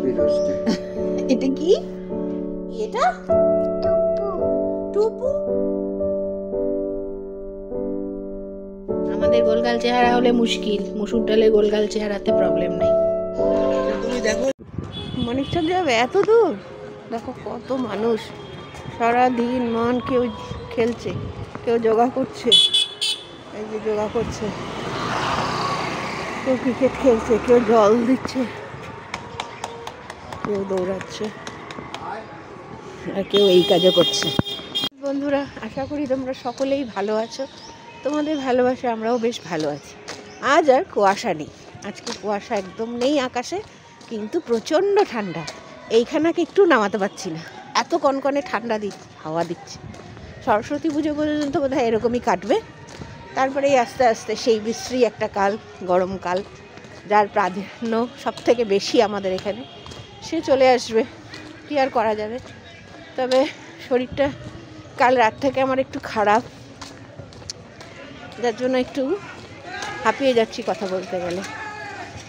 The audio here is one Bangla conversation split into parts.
হ্যাপি রোস্টে। এটা কি? এটা টুপু। আমাদের গোলগাল চেহারা হলে মুশকিল, মুসুর ডালের গোলগাল চেহারাতে প্রবলেম নেই। তুমি দেখো মনিকচক যাবে এত দূর, দেখো কত মানুষ সারা দিন মন, কেউ খেলছে, কেউ যোগা করছে, এই যে যোগা করছে, কেউ ক্রিকেট খেলছে, কেউ জল দিচ্ছে, কেউ দৌড়াচ্ছে, আর কেউ এই কাজও করছে। বন্ধুরা, আশা করি তোমরা সকলেই ভালো আছো। তোমাদের ভালোবাসা আমরাও বেশ ভালো আছি। আজ আর কুয়াশা নেই, আজকে কুয়াশা একদম নেই আকাশে, কিন্তু প্রচণ্ড ঠান্ডা। এইখানাকে একটু নামাতে পারছি না, এত কনকনে ঠান্ডা হাওয়া দিচ্ছে। সরস্বতী পুজো পর্যন্ত বোধহয় এরকমই কাটবে, তারপরেই আস্তে আস্তে সেই বিশ্রী একটা কাল, গরমকাল, যার প্রাধান্য সব থেকে বেশি আমাদের এখানে, সে চলে আসবে। কী আর করা যাবে। তবে শরীরটা কাল রাত থেকে আমার একটু খারাপ, যার জন্য একটু হাঁপিয়ে যাচ্ছি কথা বলতে গেলে।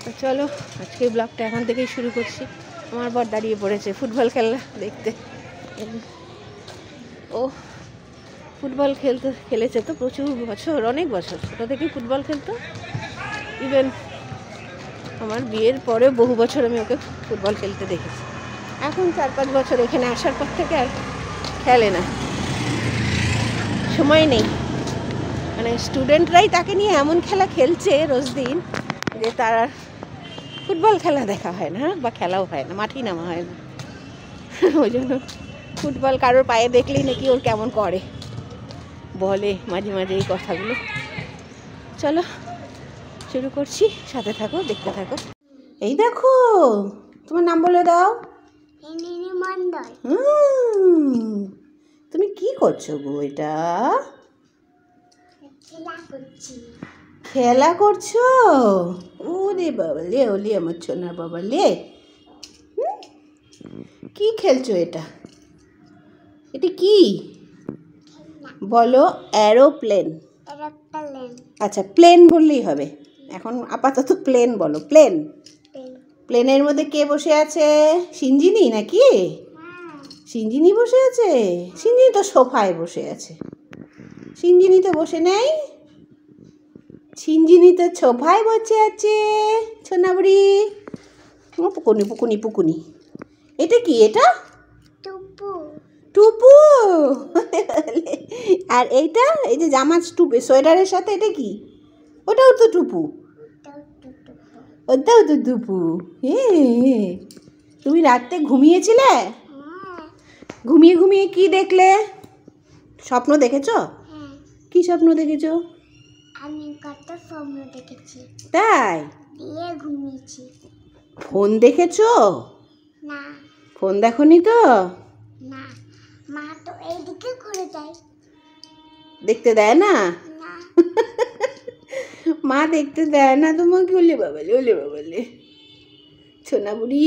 তো চলো আজকে ব্লগটা এখন থেকেই শুরু করছি। আমার বর দাঁড়িয়ে পড়েছে ফুটবল খেলা দেখতে। ও ফুটবল খেলেছে তো প্রচুর বছর, অনেক বছর, ছোটো থেকেই ফুটবল খেলতো। ইভেন আমার বিয়ের পরেও বহু বছর আমি ওকে ফুটবল খেলতে দেখেছি। এখন 4-5 বছর এখানে আসার পর থেকে আর খেলে না, সময় নেই। মানে স্টুডেন্টরাই তাকে নিয়ে এমন খেলা খেলছে রোজ দিন যে তার আর ফুটবল খেলা দেখা হয় না, বা খেলাও হয় না, মাঠেই নামা হয় না। ওই জন্য ফুটবল কারোর পায়ে দেখলেই নাকি ওর কেমন করে, বলে মাঝে মাঝে এই কথাগুলো। চলো শুরু করছি, সাথে থাকো, দেখতে থাকো। এই দেখো, তোমার নাম বলে দাও। তুমি কি করছো গো? এটা খেলা করছো? ওরে বাবা লে, ওলি আমার ছোনার বাবা লে, কি খেলছো এটা? এটা কি বলো? এরোপ্লেন। আচ্ছা, প্লেন বললেই হবে এখন, আপাতত প্লেন বলো। প্লেন। প্লেনের মধ্যে কে বসে আছে? সিঞ্জিনি নাকি? সিঞ্জিনি বসে আছে? সিঞ্জিনি তো সোফায় বসে আছে। সিঞ্জিনি তো বসে নেই, সিঞ্জিনি তো সোফায় বসে আছে। সোনাবুড়ি, পুকুনি পুকুনি পুকুনি। এটা কি? এটা টুপু। আর এইটা, এই যে জামা টুপু সোয়েটারের সাথে, এটা কি? ওটাও তো টুপু, ওটাও তো টুপু। তুমি রাতে ঘুমিয়েছিলে? ঘুমিয়ে ঘুমিয়ে কি দেখলে? স্বপ্ন দেখেছো? কি স্বপ্ন দেখেছো? আমি কত স্বপ্ন দেখেছি। তাই? দিয়ে ঘুমিয়েছি। ফোন দেখেছো? না। ফোন দেখোনি তো? না, মা তো এইদিকে ঘুরে যায়। দেখতে দেয় না? না। মা দেখতে দেয় না তোমাকে? ওলে বাবালে, ওলে বাবালে, সোনা বুড়ি।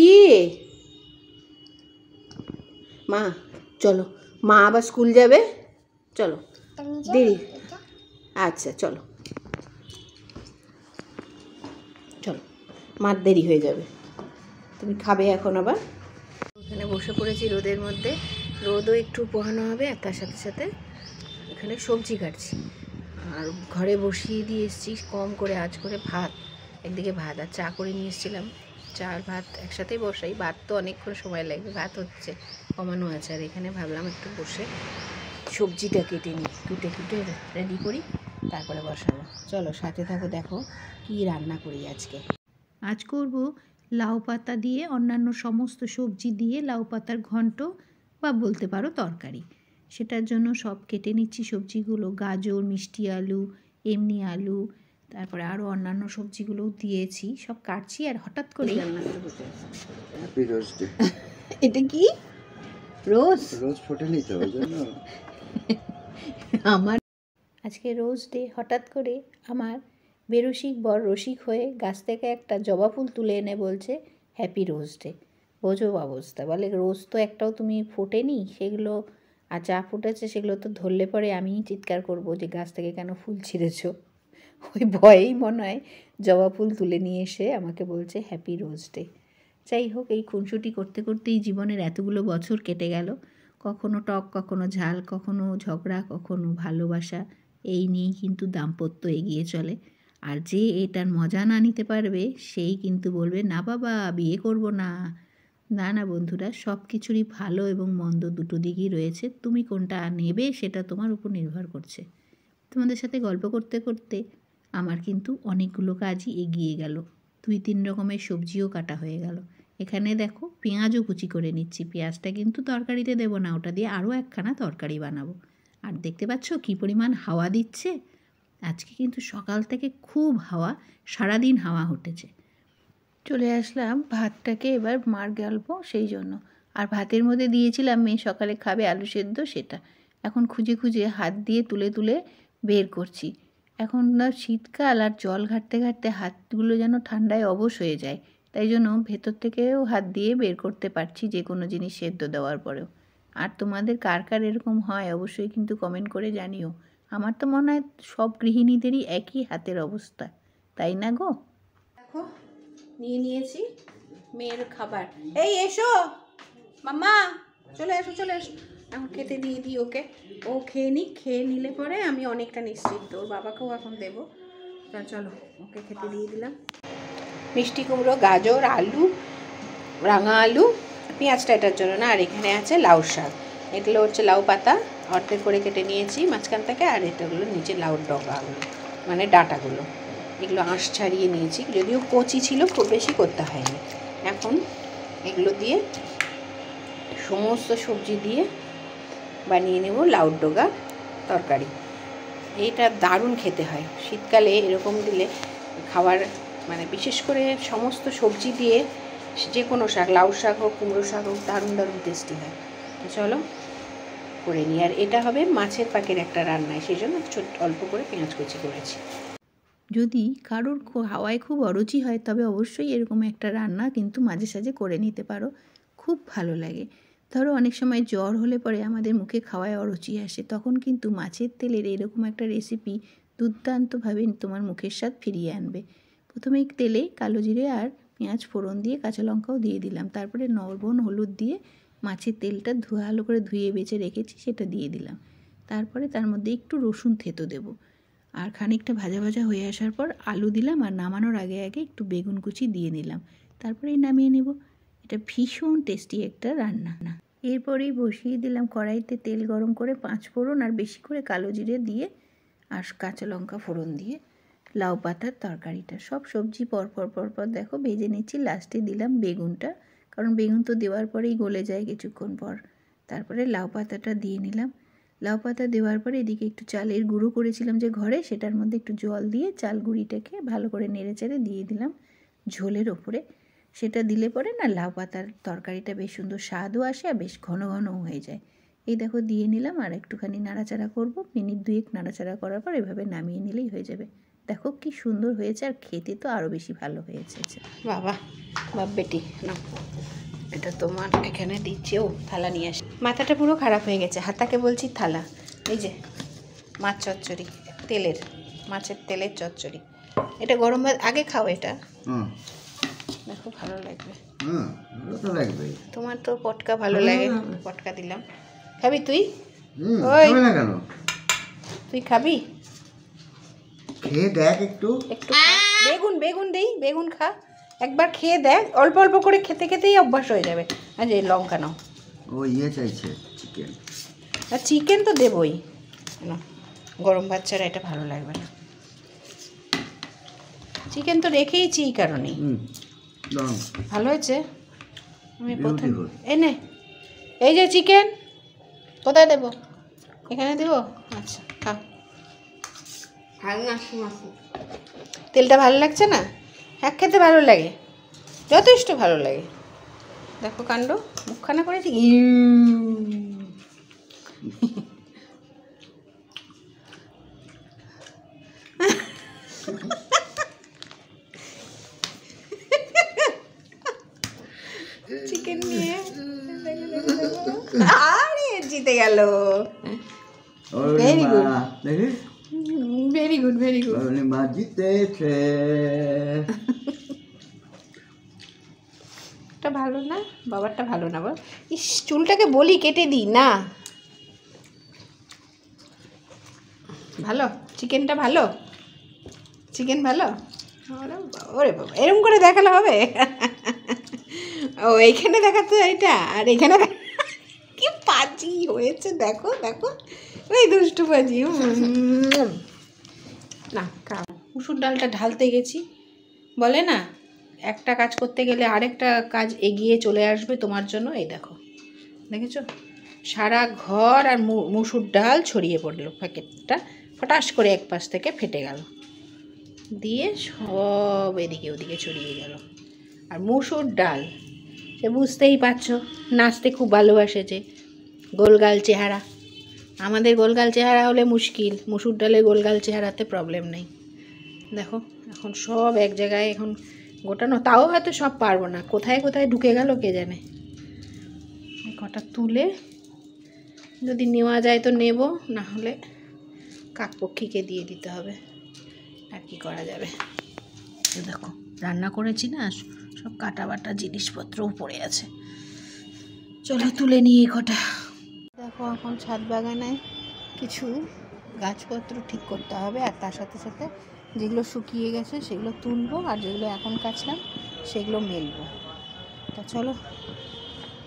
মা চলো, মা আবার স্কুল যাবে, চলো দেরি। আচ্ছা চলো চলো, মার দেরি হয়ে যাবে, তুমি খাবে এখন আবার। এখানে বসে পড়েছি রোদের মধ্যে, রোদও একটু পোহানো হবে, আর তার সাথে সাথে এখানে সবজি কাটছি। আর ঘরে বসিয়ে দিয়ে এসেছি কম করে আজ করে ভাত, একদিকে ভাত আর চা করে নিয়ে এসেছিলাম। চা আর ভাত একসাথেই বসাই, ভাত তো অনেকক্ষণ সময় লাগবে, ভাত হচ্ছে, কমানো আছে। আর এখানে ভাবলাম একটু বসে সবজিটা কেটে নিই, কুটে রেডি করি, তারপরে বসাবো। চলো সাথে থাকো, দেখো কি রান্না করি আজকে। আজ করব লাউ পাতা দিয়ে, অন্যান্য সমস্ত সবজি দিয়ে লাউ পাতার ঘন্ট, বা বলতে পারো তরকারি। সেটার জন্য সব কেটে নিচ্ছি সবজিগুলো, গাজর, মিষ্টি আলু, এমনি আলু, তারপরে আরও অন্যান্য সবজিগুলোও দিয়েছি, সব কাটছি। আর হঠাৎ করে হ্যাপি রোস্টে। এটা কি? রোজ? রোজ ফোটেনি তো, ওই জন্য। আমার আজকে রোজ ডে। হঠাৎ করে আমার বেরসিক বর রসিক হয়ে গাছ থেকে একটা জবা ফুল তুলে এনে বলছে হ্যাপি রোজ ডে। বোঝো অবস্থা, বলে রোজ তো একটাও তুমি ফোটেনি, সেগুলো আর যা ফুটেছে সেগুলো তো ধরলে পরে আমিই চিৎকার করব যে গাছ থেকে কেন ফুল ছিঁড়েছ। ওই ভয়েই মনে হয় জবা ফুল তুলে নিয়ে এসে আমাকে বলছে হ্যাপি রোজ ডে। যাই হোক, এই খুনসুটি করতে করতেই জীবনের এতগুলো বছর কেটে গেল। কখনো টক, কখনো ঝাল, কখনো ঝগড়া, কখনো ভালোবাসা, এই নিয়েই কিন্তু দাম্পত্য এগিয়ে চলে। আর যে এটার মজা না নিতে পারবে সেই কিন্তু বলবে, না বাবা বিয়ে করব না। না না বন্ধুরা, সব কিছুরই ভালো এবং মন্দ দুটো দিকই রয়েছে। তুমি কোনটা নেবে সেটা তোমার উপর নির্ভর করছে। তোমাদের সাথে গল্প করতে করতে আমার কিন্তু অনেকগুলো কাজই এগিয়ে গেল। 2-3 রকমের সবজিও কাটা হয়ে গেল। এখানে দেখো পেঁয়াজও কুচি করে নিচ্ছি। পেঁয়াজটা কিন্তু তরকারিতে দেবো না, ওটা দিয়ে আরও একখানা তরকারি বানাবো। আর দেখতে পাচ্ছ কী পরিমাণ হাওয়া দিচ্ছে। আজকে কিন্তু সকাল থেকে খুব হাওয়া, সারাদিন হাওয়া উঠেছে। চলে আসলাম ভাতটাকে এবার মার গল্প সেই জন্য। আর ভাতের মধ্যে দিয়েছিলাম মেয়ে সকালে খাবে আলু সেদ্ধ, সেটা এখন খুঁজে খুঁজে হাত দিয়ে তুলে তুলে বের করছি। এখন না শীতকাল, আর জল ঘাঁটতে ঘাঁটতে হাতগুলো যেন ঠান্ডায় অবশ হয়ে যায়, তাই জন্য ভেতর থেকেও হাত দিয়ে বের করতে পারছি যে কোনো জিনিস সেদ্ধ দেওয়ার পরেও। আর তোমাদের কার কার এরকম হয় অবশ্যই কিন্তু কমেন্ট করে জানিও। আমার তো মনে হয় সব গৃহিণীদেরই একই হাতের অবস্থা, তাই না গো? দেখো নিয়ে নিয়েছি মেয়ের খাবার। এই এসো মাম্মা, চলে এসো চলে এসো। এখন খেতে দিয়ে দিই ওকে, ও খেয়ে নিক। খেয়ে নিলে পরে আমি অনেকটা নিশ্চিন্ত, ওর বাবাকেও এখন দেবো। তা চলো ওকে খেতে দিয়ে দিলাম। মিষ্টি কুমড়ো, গাজর, আলু, রাঙা আলু, পেঁয়াজটা এটার জন্য না। আর এখানে আছে লাউ শাক। এগুলো হচ্ছে লাউ পাতা অর্ধেক করে কেটে নিয়েছি মাঝখান থেকে। আর এটাগুলো নিচে লাউর ডগাগুলো, মানে ডাঁটাগুলো, এগুলো আঁশ ছাড়িয়ে নিয়েছি। যদিও কচি ছিল, খুব বেশি করতে হয়নি। এখন এগুলো দিয়ে সমস্ত সবজি দিয়ে বানিয়ে নেব লাউর ডগা তরকারি। এইটা দারুণ খেতে হয় শীতকালে, এরকম দিলে খাবার, মানে বিশেষ করে সমস্ত সবজি দিয়ে যে কোনো শাক, লাউ শাক হোক, কুমড়ো শাক হোক, দারুণ দারুণ টেস্টি হয়। চলো করে নিই। আর এটা হবে মাছের পাকের একটা রান্নায়, সেই জন্য অল্প করে পেঁয়াজ কুচি করেছি। যদি কারোর হাওয়ায় খুব অরুচি হয় তবে অবশ্যই এরকম একটা রান্না কিন্তু মাঝে সাঝে করে নিতে পারো, খুব ভালো লাগে। ধরো অনেক সময় জ্বর হলে পরে আমাদের মুখে খাওয়ায় অরুচি আসে, তখন কিন্তু মাছের তেলের এরকম একটা রেসিপি দুর্দান্তভাবে তোমার মুখের স্বাদ ফিরিয়ে আনবে। প্রথমে তেলে কালো জিরে আর পেঁয়াজ ফোড়ন দিয়ে কাঁচা লঙ্কাও দিয়ে দিলাম। তারপরে লবণ হলুদ দিয়ে মাছের তেলটা ভালো করে ধুয়ে বেছে রেখেছি সেটা দিয়ে দিলাম। তারপরে তার মধ্যে একটু রসুন থেতো দেবো। আর খানিকটা ভাজা ভাজা হয়ে আসার পর আলু দিলাম, আর নামানোর আগে আগে একটু বেগুন কুচি দিয়ে নিলাম। তারপরেই নামিয়ে নেব। এটা ভীষণ টেস্টি একটা রান্না। এরপরেই বসিয়ে দিলাম কড়াইতে তেল গরম করে 5 ফোড়ন আর বেশি করে কালো জিরে দিয়ে আর কাঁচা লঙ্কা ফোড়ন দিয়ে লাউ পাতার তরকারিটা। সব সবজি পরপর পরপর দেখো ভেজে নিচ্ছি। লাস্টে দিলাম বেগুনটা, কারণ বেগুন তো দেওয়ার পরেই গলে যায় কিছুক্ষণ পর। তারপরে লাউ পাতাটা দিয়ে নিলাম। লাউ পাতা দেওয়ার পরে এদিকে একটু চালের গুঁড়ো করেছিলাম যে ঘরে, সেটার মধ্যে একটু জল দিয়ে চাল গুঁড়িটাকে ভালো করে নেড়ে চেড়ে দিয়ে দিলাম ঝোলের ওপরে। সেটা দিলে পরে না লাউ পাতার তরকারিটা বেশ সুন্দর স্বাদও আসে আর বেশ ঘন ঘনও হয়ে যায়। এই দেখো দিয়ে নিলাম, আর একটুখানি নাড়াচাড়া করব। মিনিট 2 নাড়াচাড়া করার পর এভাবে নামিয়ে নিলেই হয়ে যাবে। দেখো কি সুন্দর হয়েছে, আর খেতে তো আরও বেশি ভালো হয়েছে। বাবা বাপ বেটি না, এটা তোমার এখানে দিচ্ছে। ও থালা নিয়ে আসে। মাথাটা পুরো খারাপ হয়ে গেছে, হাতাকে বলছি থালা। এই যে মাছ চচ্চড়ি, তেলের মাছের তেলের চচ্চড়ি। এটা গরম ভাত আগে খাও, এটা দেখো ভালো লাগবে। ভালো লাগবে। তোমার তো পটকা ভালো লাগে, পটকা দিলাম। খাবি তুই? ওই না কেন, তুই খাবি? খেয়ে দেখ একটু। একটু বেগুন বেগুন দেই, বেগুন খা একবার, খেয়ে দেখ। অল্প অল্প করে খেতে খেতেই অভ্যাস হয়ে যাবে। আচ্ছা এই লঙ্কা নাও। ও ইয়ে চাইছে চিকেন। আর চিকেন তো দেবই না, গরম ভাত ছাড়া এটা ভালো লাগবে না। চিকেন তো রেখেইছি এই কারণেই। ভালো হয়েছে। আমি প্রথম এনে এই যে চিকেন কোথায় দেবো? এখানে দেবো? আচ্ছা খা। তেলটা ভালো লাগছে না? হ্যাঁ খেতে ভালো লাগে, যথেষ্ট ভালো লাগে। দেখো কাণ্ড, মুখখানা করেছি। চিকেন নিয়ে আরে জিতে গেল। Very good very good very good. মা জিতেছে। আমারটা ভালো না, বাবারটা ভালো না। বল, ইস, চুলটাকে বলি কেটে দিই না। ভালো চিকেনটা, ভালো চিকেন, ভালো। ওরে বাবা, এরকম করে দেখালে হবে? ও এইখানে দেখাতে এটা, আর এখানে কি পাজি হয়েছে, দেখো দেখো, ওই দুষ্টু পাজি। না, মুসুর ডালটা ঢালতে গেছি, বলে না একটা কাজ করতে গেলে আরেকটা কাজ এগিয়ে চলে আসবে তোমার জন্য। এই দেখো, দেখেছো, সারা ঘর আর মুসুর ডাল ছড়িয়ে পড়লো, প্যাকেটটা ফটাস করে এক পাশ থেকে ফেটে গেল, দিয়ে সব এদিকে ওদিকে ছড়িয়ে গেল। আর মুসুর ডাল, সে বুঝতেই পারছো, নাচতে খুব ভালোবাসে, যে গোলগাল চেহারা। আমাদের গোলগাল চেহারা হলে মুশকিল, মুসুর ডালে গোলগাল চেহারাতে প্রবলেম নেই। দেখো এখন সব এক জায়গায় এখন গোটানো, তাও হয়তো সব পারবো না, কোথায় কোথায় ঢুকে গেল কে জানে। কটা তুলে যদি নেওয়া যায় তো নেব, না হলে কাকপক্ষীকে দিয়ে দিতে হবে, আর কি করা যাবে। দেখো রান্না করেছি না, সব কাটা বাটা জিনিসপত্রও পড়ে আছে, চলো তুলে নিয়ে কটা। দেখো এখন ছাদ বাগানে কিছু গাছপত্র ঠিক করতে হবে, আর তার সাথে সাথে যেগুলো শুকিয়ে গেছে সেগুলো তুলবো, আর যেগুলো এখন কাটলাম সেগুলো মেলবো। তা চলো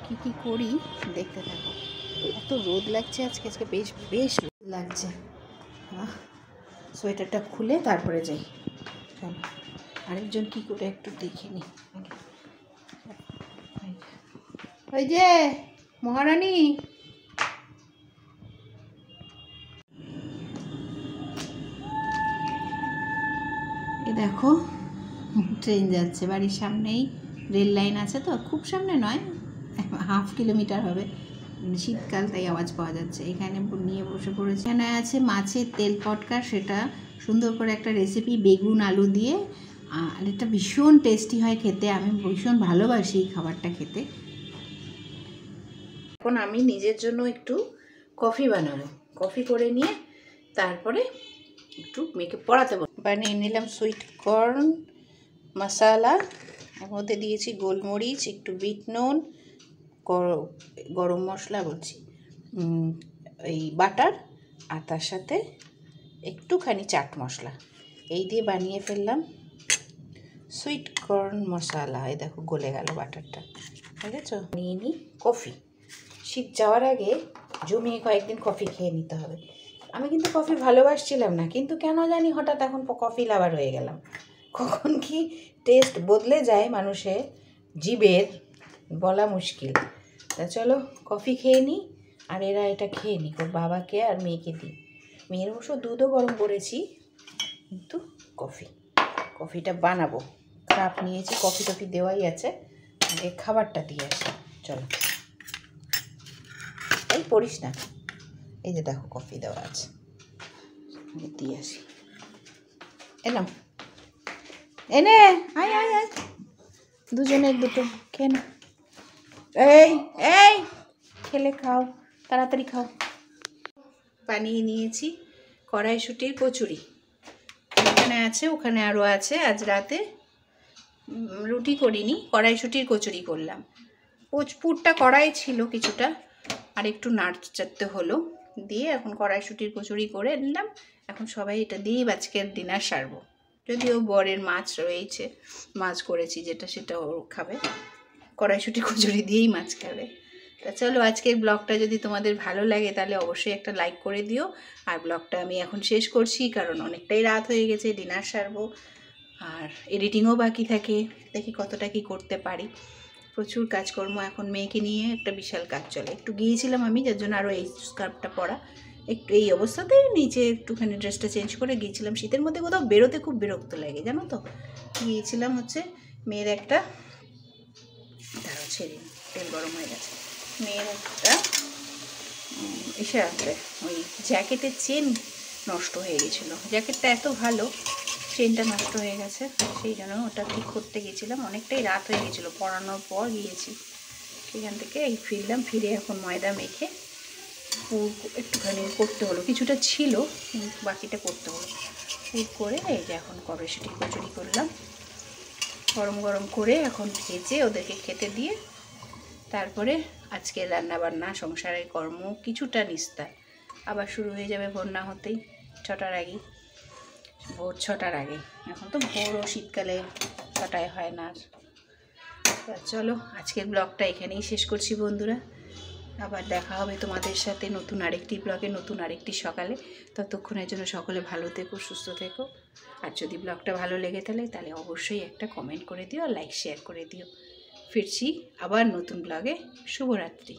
কি কি করি দেখতে থাকো। এত রোদ লাগছে আজকে, আজকে বেশ বেশ রোদ লাগছে। সোয়েটারটা খুলে তারপরে যাই। চলো আরেকজন কি করে একটু দেখে নি। ওই যে মহারানী, এ দেখো ট্রেন যাচ্ছে, বাড়ির সামনেই রেল লাইন আছে, তো খুব সামনে নয়, 1/2 কিলোমিটার হবে। শীতকাল তাই আওয়াজ পাওয়া যাচ্ছে। এখানে নিয়ে বসে পড়েছে, এখানে আছে মাছের তেল পটকা, সেটা সুন্দর করে একটা রেসিপি, বেগুন আলু দিয়ে, আর এটা ভীষণ টেস্টি হয় খেতে, আমি ভীষণ ভালোবাসি এই খাবারটা খেতে। এখন আমি নিজের জন্য একটু কফি বানাবো, কফি করে নিয়ে তারপরে একটু মেয়েকে পড়াতে বানিয়ে নিলাম। সুইট কর্ন মশলা, এর মধ্যে দিয়েছি গোলমরিচ, একটু বিট নুন, গরম মশলা বলছি, এই বাটার, আর তার সাথে একটুখানি চাট মশলা, এই দিয়ে বানিয়ে ফেললাম সুইট কর্ন মশলা। এই দেখো গলে গেল বাটারটা, ঠিক আছে। নিয়ে নিই কফি, শীত যাওয়ার আগে জমিয়ে কয়েকদিন কফি খেয়ে নিতে হবে। আমি কিন্তু কফি ভালোবাসছিলাম না, কিন্তু কেন জানি হঠাৎ এখন কফি লাভার হয়ে গেলাম। কখন কি টেস্ট বদলে যায় মানুষের জিভের, বলা মুশকিল। তা চলো কফি খেয়ে নিই, আর এরা এটা খেয়ে নিক, ওর বাবাকে আর মেয়েকে দিই। মেয়ের অবশ্য দুধও গরম করেছি, কিন্তু কফিটা বানাবো। কাপ নিয়েছি, কফি টফি দেওয়াই আছে, আগে খাবারটা দিয়ে আসি। চলো, এই পড়িস না, এই যে দেখো কফি দেওয়া আছে, দিয়ে আসি। এলাম, এনে আয় আয় আয়, দুজনের দুটো খেয়ে না। এই এই খেলে খাও, তাড়াতাড়ি খাও। বানিয়ে নিয়েছি কড়াইশুঁটির কচুরি, এখানে আছে, ওখানে আরও আছে। আজ রাতে রুটি করিনি, কড়াইশুঁটির কচুরি করলাম। পুরটা কড়াই ছিল কিছুটা, আর একটু নাড়চাড়তে হলো, দিয়ে এখন কড়াইশুঁটির কচুরি করে নিলাম। এখন সবাই এটা দিয়েই আজকের ডিনার সারবো, যদিও বরের মাছ রয়েছে, মাছ করেছি যেটা, সেটা ও খাবে, কড়াইশুঁটি কচুরি দিয়েই মাছ খাবে। তা চলো আজকের ব্লগটা যদি তোমাদের ভালো লাগে তাহলে অবশ্যই একটা লাইক করে দিও। আর ব্লগটা আমি এখন শেষ করছি, কারণ অনেকটাই রাত হয়ে গেছে, ডিনার সারবো, আর এডিটিংও বাকি থাকে, দেখি কতটা কি করতে পারি। প্রচুর কাজকর্ম, এখন মেয়েকে নিয়ে একটা বিশাল কাজ চলে। একটু গিয়েছিলাম আমি, যার জন্য আরও এই স্কার্ফটা পরা, একটু এই অবস্থাতে নিচে একটুখানি ড্রেসটা চেঞ্জ করে গিয়েছিলাম। শীতের মধ্যে কোথাও বেরোতে খুব বিরক্ত লাগে জানো তো। গিয়েছিলাম হচ্ছে মেয়ের একটা, তারও ছেড়ে তেল গরম হয়ে গেছে, মেয়ের একটা এসে আছে, ওই জ্যাকেটের চেন নষ্ট হয়ে গেছিলো। জ্যাকেটটা এত ভালো, চেনটা নষ্ট হয়ে গেছে, সেই জন্য ওটা ঠিক করতে গেছিলাম। অনেকটাই রাত হয়ে গেছিলো, পড়ানোর পর গিয়েছি, সেখান থেকে এই ফিরলাম। ফিরে এখন ময়দা মেখে পুর একটুখানি করতে হলো, কিছুটা ছিল বাকিটা করতে হলো, পুর করে এই যে এখন কড়াইশুঁটি কচুরি করলাম। গরম গরম করে এখন ভেজে ওদেরকে খেতে দিয়ে তারপরে আজকে রান্নাবান্না সংসারের কর্ম কিছুটা নিস্তার। আবার শুরু হয়ে যাবে ভোর না হতেই, 6টার আগেই, ভোর 6টার আগে। এখন তো ভোরও শীতকালে 6টায় হয় না। চলো আজকের ব্লগটা এখানেই শেষ করছি বন্ধুরা। আবার দেখা হবে তোমাদের সাথে নতুন আরেকটি ব্লগে, নতুন আরেকটি সকালে। ততক্ষণের জন্য সকলে ভালো থেকো, সুস্থ থেকো। আর যদি ব্লগটা ভালো লেগে তাহলে অবশ্যই একটা কমেন্ট করে দিও আর লাইক শেয়ার করে দিও। ফিরছি আবার নতুন ব্লগে। শুভরাত্রি।